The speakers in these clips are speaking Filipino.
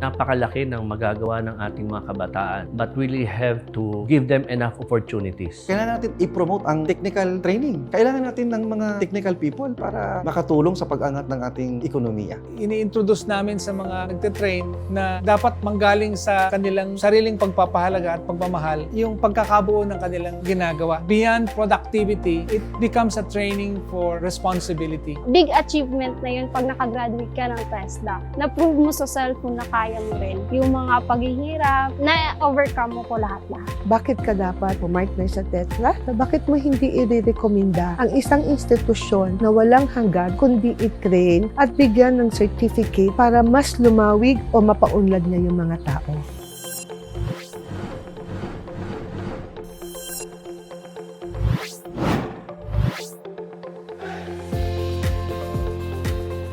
Napakalaki ng magagawa ng ating mga kabataan, but we really have to give them enough opportunities. Kailangan natin i-promote ang technical training. Kailangan natin ng mga technical people para makatulong sa pag-angat ng ating ekonomiya. Ini-introduce namin sa mga nagtitrain na dapat manggaling sa kanilang sariling pagpapahalaga at pagmamahal yung pagkakabuo ng kanilang ginagawa. Beyond productivity, it becomes a training for responsibility. Big achievement na yun pag nakagraduate ka ng TESDA. Na-prove mo sa self mo na kaya mo rin. Yung mga paghihirap, na-overcome mo po lahat-lahat. Bakit ka dapat pumartner sa TESDA? Bakit mo hindi i-recommenda ang isang institusyon na walang hanggan kundi i-train at bigyan ng certificate para mas lumawig o mapaunlad niya yung mga tao?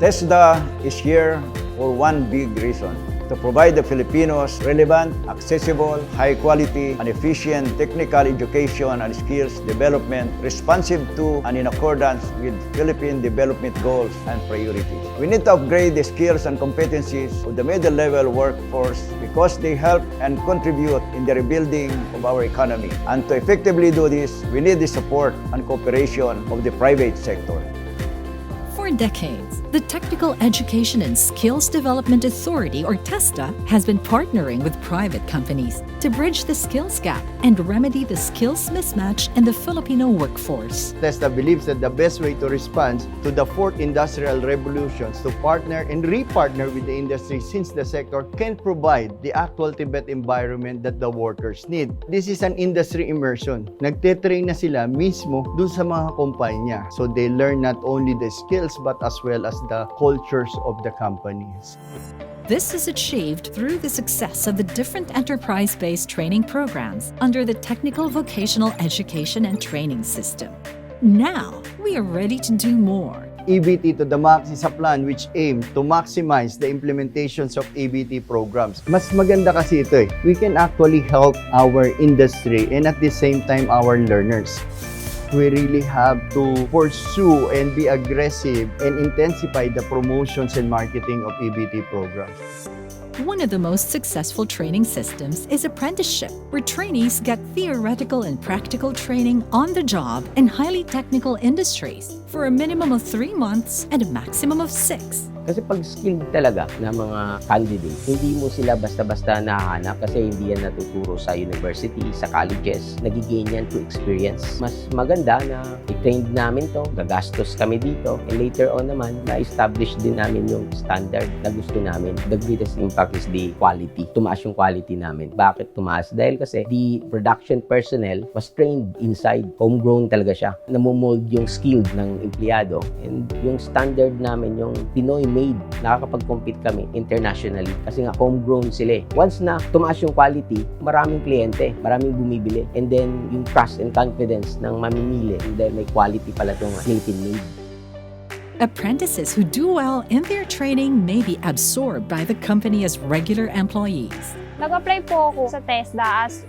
TESDA is here for one big reason: to provide the Filipinos relevant, accessible, high-quality, and efficient technical education and skills development responsive to and in accordance with Philippine development goals and priorities. We need to upgrade the skills and competencies of the middle-level workforce because they help and contribute in the rebuilding of our economy. And to effectively do this, we need the support and cooperation of the private sector. For decades, the Technical Education and Skills Development Authority, or TESDA, has been partnering with private companies to bridge the skills gap and remedy the skills mismatch in the Filipino workforce. TESDA believes that the best way to respond to the fourth industrial revolution is to partner and re-partner with the industry, since the sector can provide the actual Tibet environment that the workers need. This is an industry immersion. Nagte-train na sila mismo dun sa mga kumpanya. So they learn not only the skills but as well as the cultures of the companies. This is achieved through the success of the different enterprise-based training programs under the Technical Vocational Education and Training System. Now, we are ready to do more. EBT to the Max is a plan which aims to maximize the implementations of EBT programs. Mas maganda kasi ito eh. We can actually help our industry and at the same time our learners. We really have to pursue and be aggressive and intensify the promotions and marketing of EBT programs. One of the most successful training systems is apprenticeship, where trainees get theoretical and practical training on the job in highly technical industries for a minimum of 3 months and a maximum of 6. Kasi pag skilled talaga na mga candidates, hindi mo sila basta-basta nahanap kasi hindi yan natuturo sa university, sa colleges. Nagigain yan through experience. Mas maganda na i-train namin to, gagastos kami dito, and later on naman, na-establish din namin yung standard na gusto namin. The greatest impact is the quality. Tumaas yung quality namin. Bakit tumaas? Dahil kasi the production personnel was trained inside. Homegrown talaga siya. Namomold yung skill ng empleyado. And yung standard namin, yung Pinoy made, nakakapag-compete kami internationally kasi nga homegrown sila eh. Once na tumaas yung quality, maraming kliyente, maraming bumibili, and then yung trust and confidence ng mamimili dahil may quality pala itong Philippine made. Apprentices who do well in their training may be absorbed by the company as regular employees. Nag-apply po ako sa TESDA as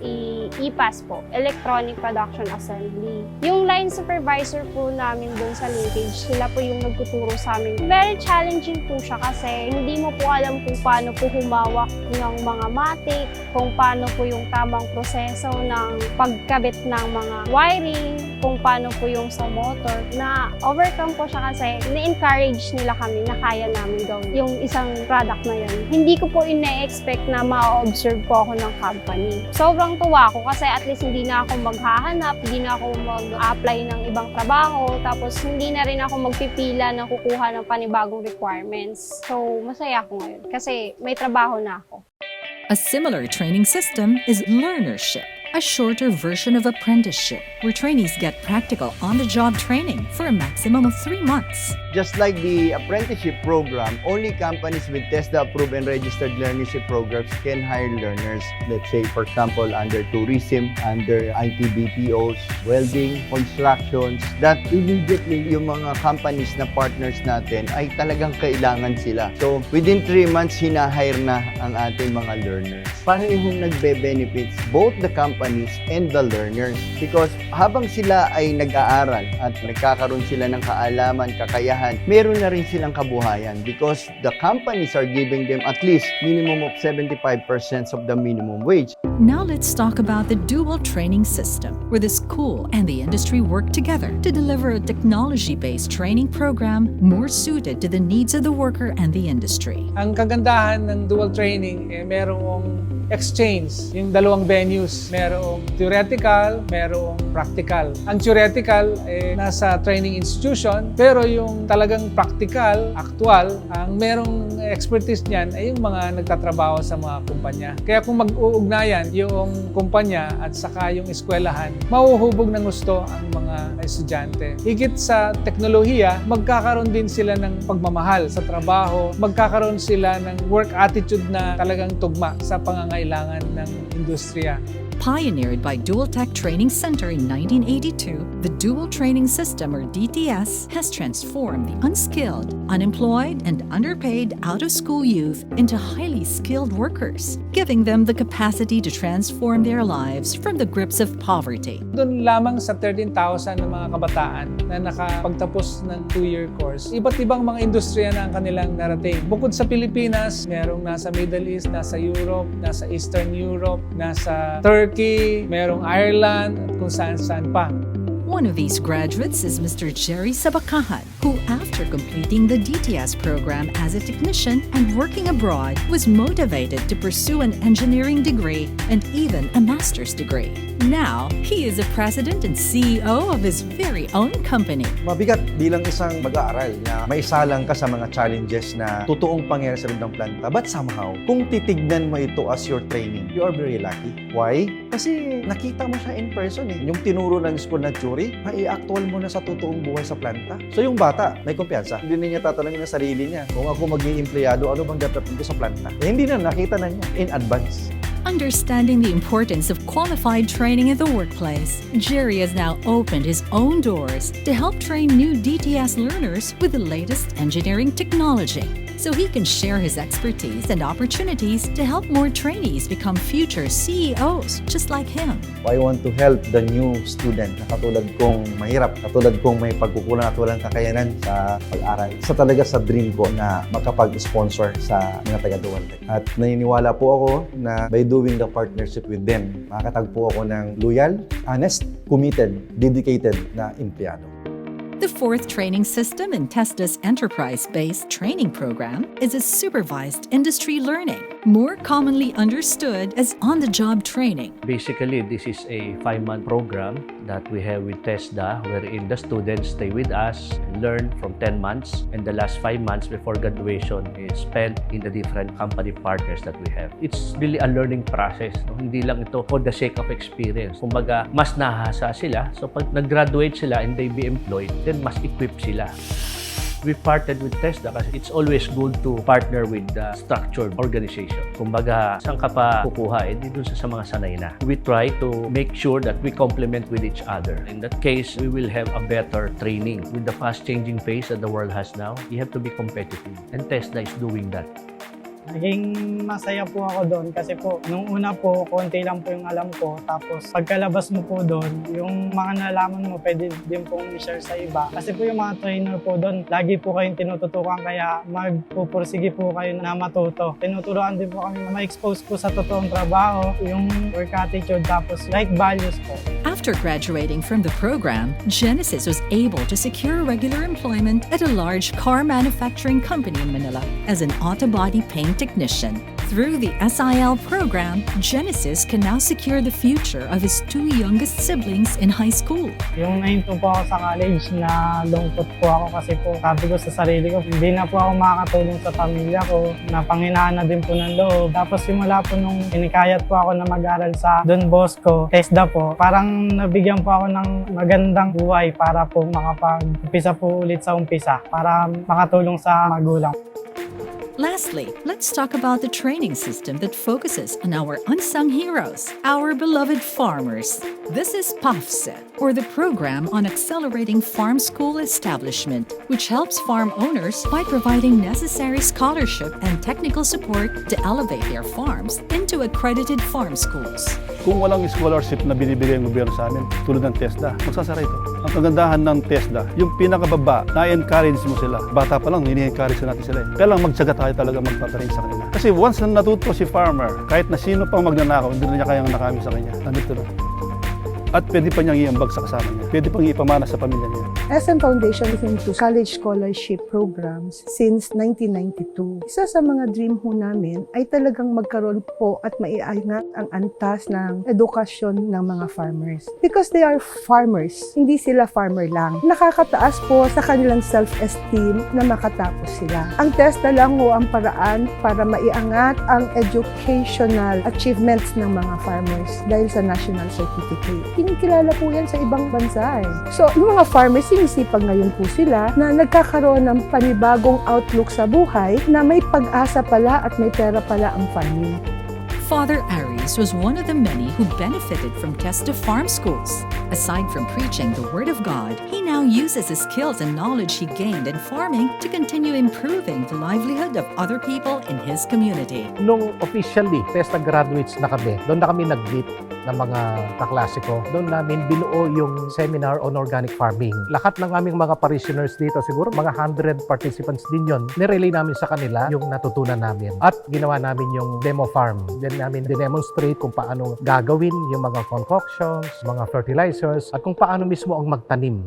EPAS po, Electronic Production Assembly. Yung line supervisor po namin doon sa linkage, sila po yung nagtuturo sa amin. Very challenging po siya kasi hindi mo po alam kung paano po humawak ng mga matic, kung paano po yung tamang proseso ng pagkabit ng mga wiring, kung paano po yung sa motor. Na-overcome po siya kasi na-encourage nila kami na kaya namin gawin yung isang product na yun. Hindi ko po ina-expect na ma-observe po ako ng company. Sobrang tuwa ako kasi at least hindi na ako maghahanap, hindi na ako mag-apply ng ibang trabaho, tapos hindi na rin ako magpipila ng kukuha ng panibagong requirements. So, masaya ako ngayon kasi may trabaho na ako. A similar training system is learnership, a shorter version of apprenticeship, where trainees get practical on-the-job training for a maximum of 3 months. Just like the apprenticeship program, only companies with TESDA-approved and registered learnership programs can hire learners. Let's say, for example, under tourism, under IT BPOs, welding, constructions, that immediately yung mga companies na partners natin ay talagang kailangan sila. So, within 3 months, hinahire na ang ating mga learners. Paano yung nagbe-benefits? Both the companies and the learners. Because habang sila ay nag-aaral at nagkakaroon sila ng kaalaman, kakayahan, kagandahan, meron na rin silang kabuhayan because the companies are giving them at least minimum of 75% of the minimum wage. Now let's talk about the dual training system, where the school and the industry work together to deliver a technology-based training program more suited to the needs of the worker and the industry. Ang kagandahan ng dual training, merong exchange, yung dalawang venues. Merong theoretical, merong practical. Ang theoretical, nasa training institution, pero yung talagang practical, actual, ang merong expertise niyan ay yung mga nagtatrabaho sa mga kumpanya. Kaya kung mag-uugnayan yung kumpanya at saka yung eskwelahan, mauhubog ng gusto ang mga estudyante. Higit sa teknolohiya, magkakaroon din sila ng pagmamahal sa trabaho, magkakaroon sila ng work attitude na talagang tugma sa pangangailangan ng industriya. Pioneered by Dual Tech Training Center in 1982, the Dual Training System, or DTS, has transformed the unskilled, unemployed, and underpaid out-of-school youth into highly skilled workers, giving them the capacity to transform their lives from the grips of poverty. Doon lamang sa 13,000 na mga kabataan na nakapagtapos ng 2-year course, iba't ibang mga industriya na ang kanilang narating. Bukod sa Pilipinas, merong nasa Middle East, nasa Europe, nasa Eastern Europe, nasa Turkey, merong Ireland, at kung saan-saan pa. One of these graduates is Mr. Jerry Sabakahan, who, after completing the DTS program as a technician and working abroad, was motivated to pursue an engineering degree and even a master's degree. Now, he is a president and CEO of his very own company. Mabigat bilang isang mag-aaral na maisalang ka sa mga challenges na totoong pangyayari sa loob ng planta. But somehow, kung titignan mo ito as your training, you are very lucky. Why? Kasi nakita mo siya in person eh. Yung tinuro ng school na theory, mai-actual mo na sa totoong buhay sa planta. So yung bata, may kumpiyansa. Hindi niya tatanungin ng sarili niya, kung ako maging empleyado, ano bang dapat ko sa planta? Eh, hindi na, nakita na niya in advance. Understanding the importance of qualified training in the workplace, Jerry has now opened his own doors to help train new DTS learners with the latest engineering technology, so he can share his expertise and opportunities to help more trainees become future CEOs just like him. I want to help the new student na katulad kong mahirap, katulad kong may pagkukulang at walang kakayanan sa pag-aral. Isa talaga sa dream ko na makapag-sponsor sa mga taga-Dual Tech. At naniniwala po ako na by doing the partnership with them, makakatagpo ako ng loyal, honest, committed, dedicated na empleyado. The fourth training system in TESDA's enterprise-based training program is a supervised industry learning, more commonly understood as on-the-job training. Basically, this is a 5-month program that we have with TESDA, wherein the students stay with us, learn from 10 months, and the last 5 months before graduation is spent in the different company partners that we have. It's really a learning process. No? Hindi lang ito for the sake of experience. Kumbaga, mas nahasa sila. So pag nag-graduate sila and they be employed, then mas equip sila. We partnered with TESDA kasi it's always good to partner with the structured organization. Kumbaga, saan ka pa kukuha? Hindi dun sa mga sanay na. We try to make sure that we complement with each other. In that case, we will have a better training. With the fast-changing pace that the world has now, you have to be competitive. And TESDA is doing that. Naging masaya po ako doon kasi po, nung una po, konti lang po yung alam ko. Tapos pagkalabas mo po doon, yung mga nalaman mo, pwede din pong i-share sa iba. Kasi po yung mga trainer po doon, lagi po kayong tinututukan kaya magpupursige po kayo na matuto. Tinuturuan din po kami na ma-expose po sa totoong trabaho, yung work attitude, tapos like values po. After graduating from the program, Genesis was able to secure regular employment at a large car manufacturing company in Manila as an auto body paint technician. Through the SIL program, Genesis can now secure the future of his 2 youngest siblings in high school. Yung nahinto po ako sa college na lungkot po ako kasi po sabi ko sa sarili ko, hindi na po ako makakatulong sa pamilya ko, napanghinaan na din po ng loob. Tapos simula po nung inikayat po ako na mag-aral sa Don Bosco, TESDA po, parang nabigyan po ako ng magandang buhay para po makapag-umpisa po ulit sa umpisa para makatulong sa magulang. Lastly, let's talk about the training system that focuses on our unsung heroes, our beloved farmers. This is PAFSET, or the Program on Accelerating Farm School Establishment, which helps farm owners by providing necessary scholarship and technical support to elevate their farms into accredited farm schools. Kung walang scholarship na binibigay ng gobyerno sa amin, tulad ng TESDA, magsasara ito. Ang kagandahan ng TESDA, yung pinakababa, na-encourage mo sila. Bata pa lang, ini-encourage natin sila. Kaya lang magtsaga tayo talaga magpatrain sa kanila. Kasi once na natuto si farmer, kahit na sino pang magnanakaw, hindi na niya kayang nakami sa kanya. Nandito na. At pwede pa niyang iambag sa kasama niya. Pwede pang ipamana sa pamilya niya. SM Foundation is into college scholarship programs since 1992. Isa sa mga dream ho namin ay talagang magkaroon po at maiangat ang antas ng edukasyon ng mga farmers. Because they are farmers, hindi sila farmer lang. Nakakataas po sa kanilang self-esteem na makatapos sila. Ang TESDA lang ho ang paraan para maiangat ang educational achievements ng mga farmers dahil sa national certificate. Kinikilala po yan sa ibang bansa eh. So, yung mga farmers, sinisipag ngayon po sila na nagkakaroon ng panibagong outlook sa buhay na may pag-asa pala at may pera pala ang farming. Father Aries was one of the many who benefited from TESDA farm schools. Aside from preaching the Word of God, he now uses the skills and knowledge he gained in farming to continue improving the livelihood of other people in his community. Nung officially, TESDA graduates na kami, doon na kami nag-meet ng mga kaklase ko. Doon namin binuo yung seminar on organic farming. Lahat ng aming mga parishioners dito, siguro mga 100 participants din yun. Nirelay namin sa kanila yung natutunan namin. At ginawa namin yung demo farm. Then namin dinemonstrate kung paano gagawin yung mga concoctions, mga fertilizers, at kung paano mismo ang magtanim.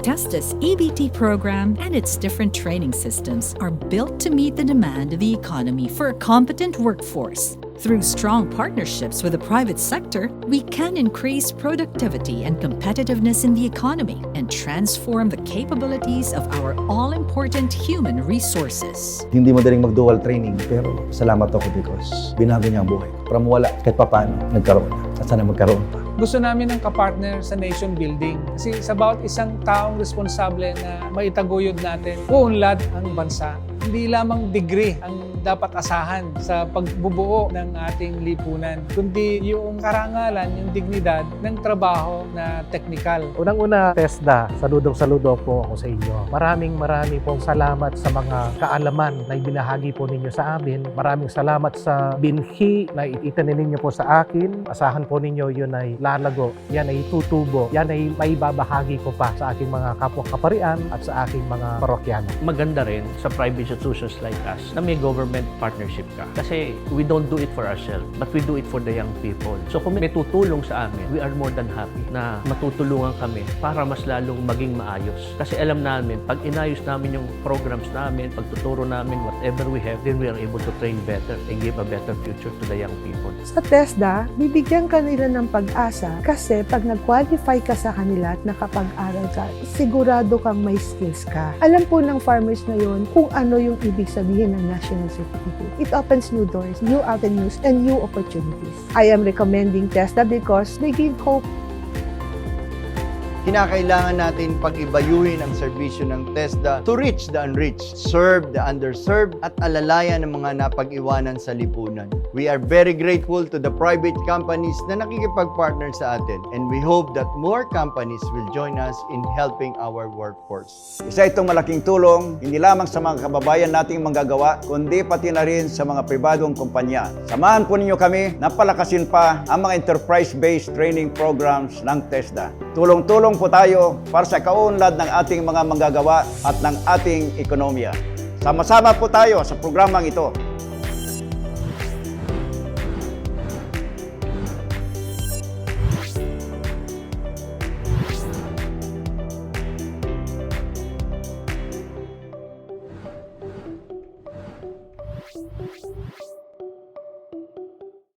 TESDA's EBT program and its different training systems are built to meet the demand of the economy for a competent workforce. Through strong partnerships with the private sector, we can increase productivity and competitiveness in the economy and transform the capabilities of our all-important human resources. Hindi madaling mag-dual training, pero salamat ako because binago niya ang buhay ko. From wala, kahit paano, nagkaroon na. At sana magkaroon pa. Gusto namin ng kapartner sa nation building. Kasi sa bawat isang taong responsable na maitaguyod natin, uunlad ang bansa. Hindi lamang degree ang dapat asahan sa pagbubuo ng ating lipunan, kundi yung karangalan, yung dignidad ng trabaho na teknikal. Unang-una, TESDA, saludo po ako sa inyo. Maraming pong salamat sa mga kaalaman na ibinahagi po ninyo sa amin. Maraming salamat sa binhi na itanin ninyo po sa akin. Asahan po ninyo yun ay lalago, yan ay tutubo, yan ay maibabahagi ko pa sa aking mga kapwa-kaparian at sa aking mga parokyano. Maganda rin sa private institutions like us na may government partnership ka. Kasi we don't do it for ourselves, but we do it for the young people. So kung may tutulong sa amin, we are more than happy na matutulungan kami para mas lalong maging maayos. Kasi alam namin, pag inayos namin yung programs namin, pagtuturo namin, whatever we have, then we are able to train better and give a better future to the young people. Sa TESDA, bibigyan ka nila ng pag-asa kasi pag nag-qualify ka sa kanila at nakapag-aral ka, sigurado kang may skills ka. Alam po ng farmers ngayon kung ano yung ibig sabihin ng national certificate. It opens new doors, new avenues, and new opportunities. I am recommending TESDA because they give hope. Kinakailangan natin pag-ibayuhin ang serbisyo ng TESDA to reach the unreached, serve the underserved, at alalayan ng mga napag-iwanan sa lipunan. We are very grateful to the private companies na nakikipag-partner sa atin, and we hope that more companies will join us in helping our workforce. Isa itong malaking tulong, hindi lamang sa mga kababayan nating manggagawa, kundi pati na rin sa mga pribadong kumpanya. Samahan po ninyo kami na palakasin pa ang mga enterprise-based training programs ng TESDA. Tulong-tulong po tayo para sa kaunlad ng ating mga manggagawa at ng ating ekonomiya. Sama-sama po tayo sa programang ito.